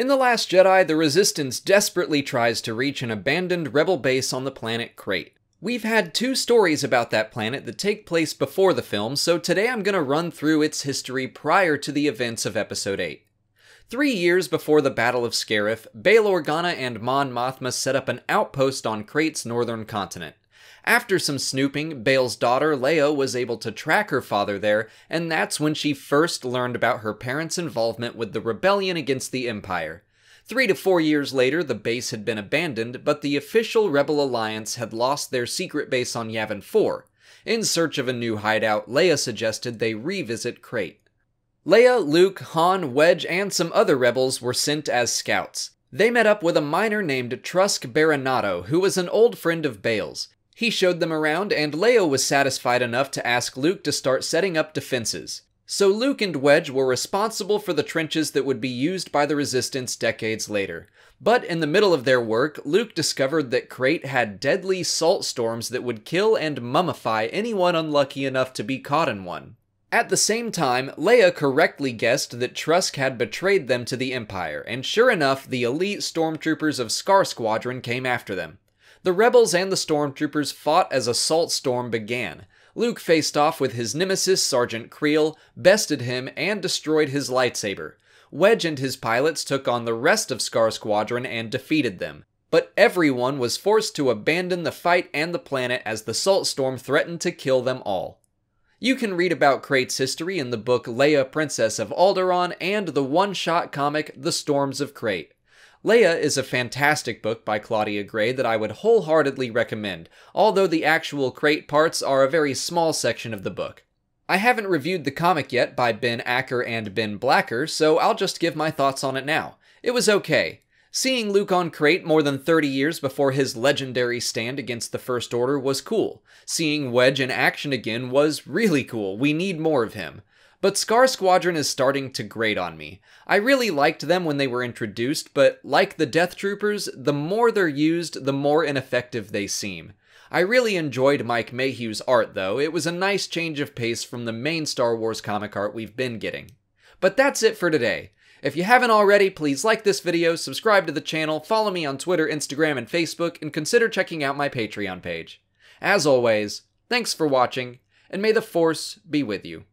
In The Last Jedi, the Resistance desperately tries to reach an abandoned rebel base on the planet Crait. We've had 2 stories about that planet that take place before the film, so today I'm going to run through its history prior to the events of Episode 8. 3 years before the Battle of Scarif, Bail Organa and Mon Mothma set up an outpost on Crait's northern continent. After some snooping, Bail's daughter Leia was able to track her father there, and that's when she first learned about her parents' involvement with the rebellion against the Empire. 3 to 4 years later, the base had been abandoned, but the official Rebel Alliance had lost their secret base on Yavin 4. In search of a new hideout, Leia suggested they revisit Crait. Leia, Luke, Han, Wedge, and some other rebels were sent as scouts. They met up with a miner named Trusk Baronato, who was an old friend of Bail's. He showed them around, and Leia was satisfied enough to ask Luke to start setting up defenses. So Luke and Wedge were responsible for the trenches that would be used by the Resistance decades later. But in the middle of their work, Luke discovered that Crait had deadly salt storms that would kill and mummify anyone unlucky enough to be caught in one. At the same time, Leia correctly guessed that Trusk had betrayed them to the Empire, and sure enough, the elite stormtroopers of Scar Squadron came after them. The rebels and the stormtroopers fought as a salt storm began. Luke faced off with his nemesis, Sergeant Creel, bested him, and destroyed his lightsaber. Wedge and his pilots took on the rest of Scar Squadron and defeated them. But everyone was forced to abandon the fight and the planet as the salt storm threatened to kill them all. You can read about Crait's history in the book Leia, Princess of Alderaan and the one-shot comic The Storms of Crait. Leia is a fantastic book by Claudia Gray that I would wholeheartedly recommend, although the actual Crait parts are a very small section of the book. I haven't reviewed the comic yet by Ben Acker and Ben Blacker, so I'll just give my thoughts on it now. It was okay. Seeing Luke on Crait more than 30 years before his legendary stand against the First Order was cool. Seeing Wedge in action again was really cool. We need more of him. But Scar Squadron is starting to grate on me. I really liked them when they were introduced, but like the Death Troopers, the more they're used, the more ineffective they seem. I really enjoyed Mike Mayhew's art though. It was a nice change of pace from the main Star Wars comic art we've been getting. But that's it for today. If you haven't already, please like this video, subscribe to the channel, follow me on Twitter, Instagram, and Facebook, and consider checking out my Patreon page. As always, thanks for watching, and may the Force be with you.